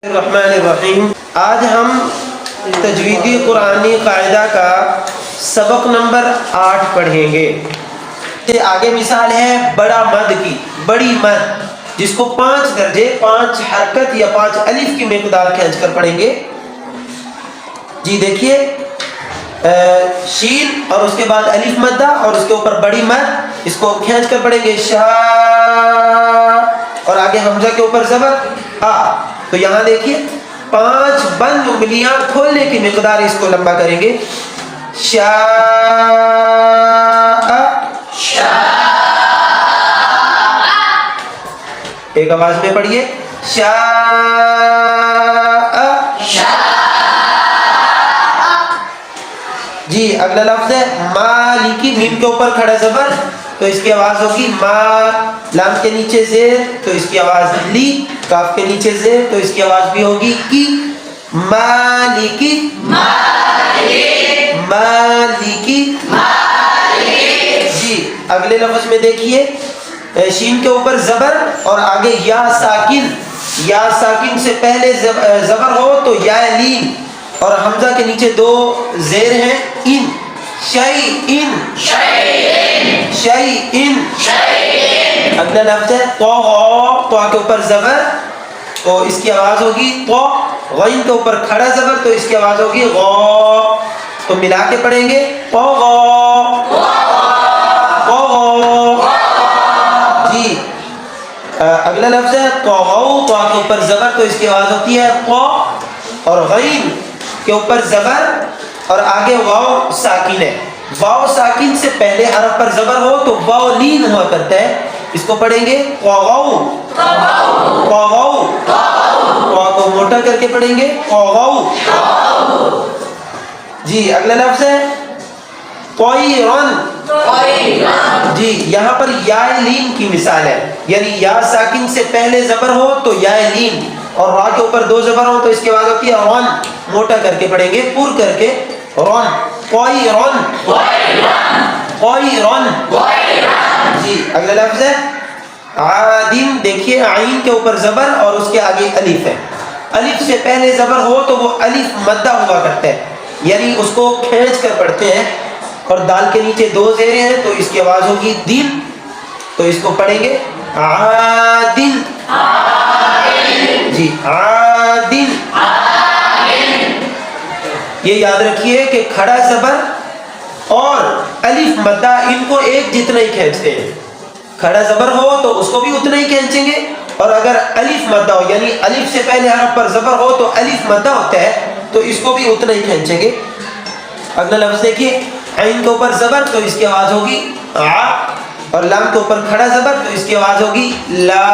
الرحمن الرحیم۔ آج ہم تجویدی قرآنی قاعدہ کا سبق نمبر 8 پڑھیں گے۔ آگے مثال ہے بڑا مد کی، بڑی مد جس کو 5 درجے 5 حرکت یا 5 الف کی مقدار کھینچ کر پڑھیں گے۔ جی دیکھیے، شین اور اس کے بعد الف مدہ اور اس کے اوپر بڑی مد، اس کو کھینچ کر پڑھیں گے شاء، اور آگے حمزہ کے اوپر زبر آ۔ تو یہاں دیکھیے 5 بند انگلیاں کھولنے کی مقدار اس کو لمبا کریں گے، شاء، ایک آواز میں پڑھیے، شاء۔ جی اگلا لفظ ہے مالکی، میم کے اوپر کھڑا زبر تو اس کی آواز ہوگی ما، لام کے نیچے زیر تو اس کی آواز لی، کاف کے نیچے زیر تو اس کی آواز بھی ہوگی کی، مالکی، مالکی۔ جی اگلے لفظ میں دیکھیے، شین کے اوپر زبر اور آگے یا ساکن، یا ساکن سے پہلے زبر ہو تو یا لین، اور حمزہ کے نیچے 2 زیر ہیں، ان، شیئن، شیئن۔ اگلا لفظ ہے طغى، تو کے اوپر زبر تو اس کی آواز ہوگی تو، غین کے اوپر کھڑا زبر تو اس کی آواز ہوگی غا، تو ملا کے پڑھیں گے طغى، طغى۔ جی اگلا لفظ ہے طغوا، تو کے اوپر زبر تو اس کی آواز ہوتی ہے طا، اور غین کے اوپر زبر اور آگے واو ساکن ہے، واو ساکن سے پہلے حرف پر زبر ہو تو واو لین ہوا کرتا ہے، اس کو پڑھیں گے طغوا، طغوا، واو کو موٹا کر کے پڑھیں گے طغوا۔ جی اگلا لفظ ہے طیرن، جی یہاں پر یا لین کی مثال ہے، یعنی یا ساکن سے پہلے زبر ہو تو یا لین، اور را کے اوپر 2 زبر ہو تو اس کے بعد ہوتی ہے رن، موٹا کر کے پڑھیں گے پر کر کے رن، طیرن، طیرن۔ جی اگلا لفظ ہے عادن، دیکھیے عین کے اوپر زبر اور اس کے آگے الف ہے، الف سے پہلے زبر ہو تو وہ الف مدہ ہوا کرتا ہے، یعنی اس کو کھینچ کر پڑھتے ہیں، اور دال کے نیچے 2 زیریں ہیں تو اس کی آواز ہوگی دل، تو اس کو پڑھیں گے عادن، جی عادن۔ یہ یاد رکھیے کہ کھڑا زبر اور الف مدہ ان کو ایک جتنا ہی کھینچتے ہیں، کھڑا زبر ہو تو اس کو بھی اتنا ہی کھینچیں گے، اور اگر الف مدہ ہو یعنی الف سے پہلے حرف پر زبر ہو تو الف مدہ ہوتا ہے تو اس کو بھی اتنا ہی کھینچیں گے۔ اگلا لفظ دیکھیے، عین کے اوپر زبر تو اس کی آواز ہوگی ع، اور لام کے اوپر کھڑا زبر تو اس کی آواز ہوگی لا،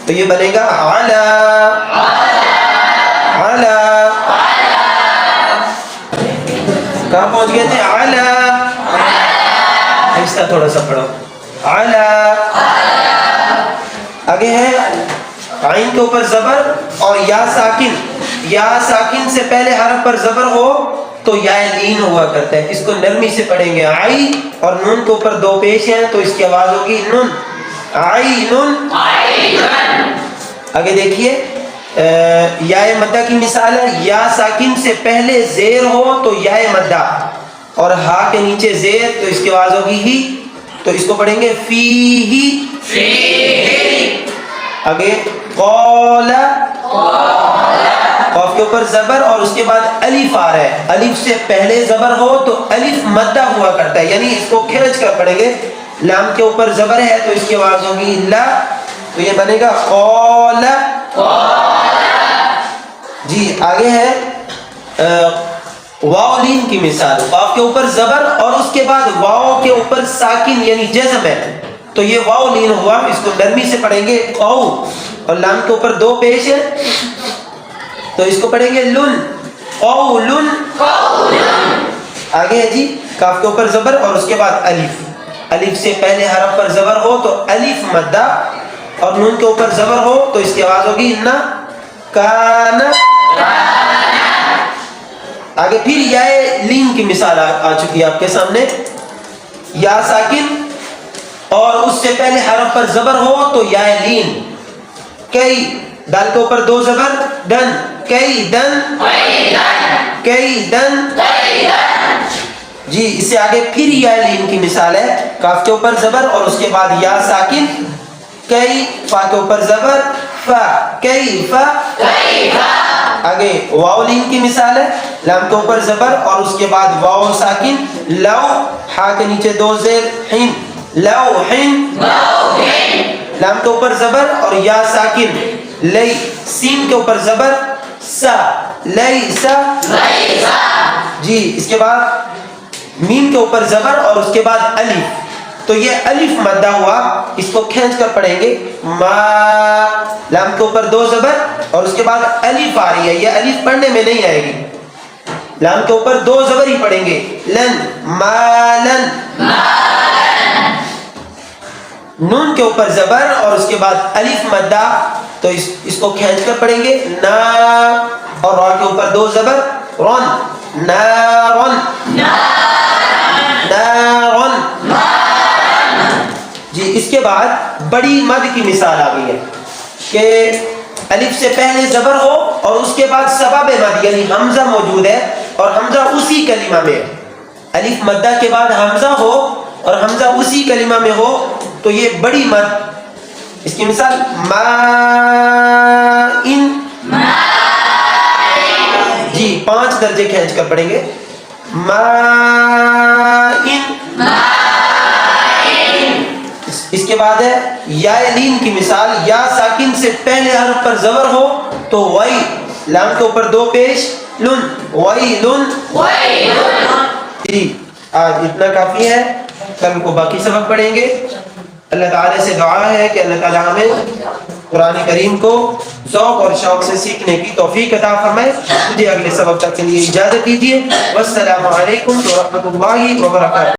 تو یہ بنے گا علا، علا۔ کہاں پہنچ گئے تھے؟ علا، ایسا تھوڑا سا پڑھو، علا۔ آگے ہے عین کے اوپر زبر اور یا ساکن، یا ساکن سے پہلے حرف پر زبر ہو تو یا لین ہوا کرتا ہے، اس کو نرمی سے پڑھیں گے آئی، اور نون کے اوپر 2 پیش ہیں تو اس کی آواز ہوگی نون، عینن۔ آگے دیکھیے، یا مدہ کی مثال ہے، یا ساکن سے پہلے زیر ہو تو یا مدہ، اور ہا کے نیچے زیر تو اس کی آواز ہوگی ہی، تو اس کو پڑھیں گے فی ہی۔ آگے قال، قاف کے اوپر زبر اور اس کے بعد الف آ رہا ہے، الف سے پہلے زبر ہو تو الف مدہ ہوا کرتا ہے، یعنی اس کو کھینچ کر پڑھیں گے، لام کے اوپر زبر ہے تو اس کی آواز ہوگی لا، تو یہ بنے گا قال۔ جی آگے ہے واو لین کی مثال، قاف کے اوپر زبر اور اس کے بعد واو کے اوپر ساکن یعنی جزم ہے تو یہ واو لین ہوا، اس کو نرمی سے پڑھیں گے قو، اور لام کے اوپر 2 پیش ہے تو اس کو پڑھیں گے لن، قولن۔ آگے ہے جی کاف کے اوپر زبر اور اس کے بعد الف، الف سے پہلے حرف پر زبر ہو تو الف مدہ، اور نون کے اوپر زبر ہو تو اس کی آواز ہوگی نا، کان۔ آگے پھر یا لین کی مثال آ چکی ہے آپ کے سامنے، یا ساکن اور اس سے پہلے حرف پر زبر ہو تو یا لین، کئی، دال کے اوپر دو زبر دن کیدن کیدن جی اس سے آگے پھر یا لین کی مثال ہے کاف کے اوپر زبر اور اس کے بعد یا ساکن کئی فا کے اوپر زبر فا کیفا آگے واو لین کی مثال ہے لام کے اوپر زبر اور اس کے بعد واو ساکن لو ہا کے نیچے دو زیر حین لو حین لام کے اوپر زبر اور یا ساکن لئی سین کے اوپر زبر سا لیسا جی اس کے بعد میم کے اوپر زبر اور اس کے بعد الف تو یہ الف مدہ ہوا اس کو کھینچ کر پڑھیں گے ما لام کے اوپر دو زبر اور اس کے بعد الف آ رہی ہے یہ الف پڑھنے میں نہیں آئے گی لام کے اوپر دو زبر ہی پڑھیں گے لن مالن نون کے اوپر زبر اور اس کے بعد الف مدہ تو اس کو کھینچ کر پڑھیں گے نا اور را کے اوپر دو زبر رن نارن نارن جی اس کے بعد بڑی مد کی مثال آ گئی ہے کہ الف سے پہلے زبر ہو اور اس کے بعد سبب مد یعنی حمزہ موجود ہے اور حمزہ اسی کلمہ میں الف مدہ کے بعد حمزہ ہو اور حمزہ اسی کلمہ میں ہو تو یہ بڑی مد اس کی مثال ما ان جی 5 درجے کھینچ کر پڑھیں گے ما ان اس کے بعد ہے یا لین کی مثال یا ساکن سے پہلے حرف پر زبر ہو تو وئی لام کے اوپر دو پیش لن ویلن جی آج اتنا کافی ہے کل کو باقی سبق پڑھیں گے اللہ تعالیٰ سے دعا ہے کہ اللہ تعالیٰ ہمیں قرآن کریم کو ذوق اور شوق سے سیکھنے کی توفیق عطا فرمائے مجھے اگلے سبق تک کے لیے اجازت دیجیے والسلام علیکم ورحمۃ اللہ وبرکاتہ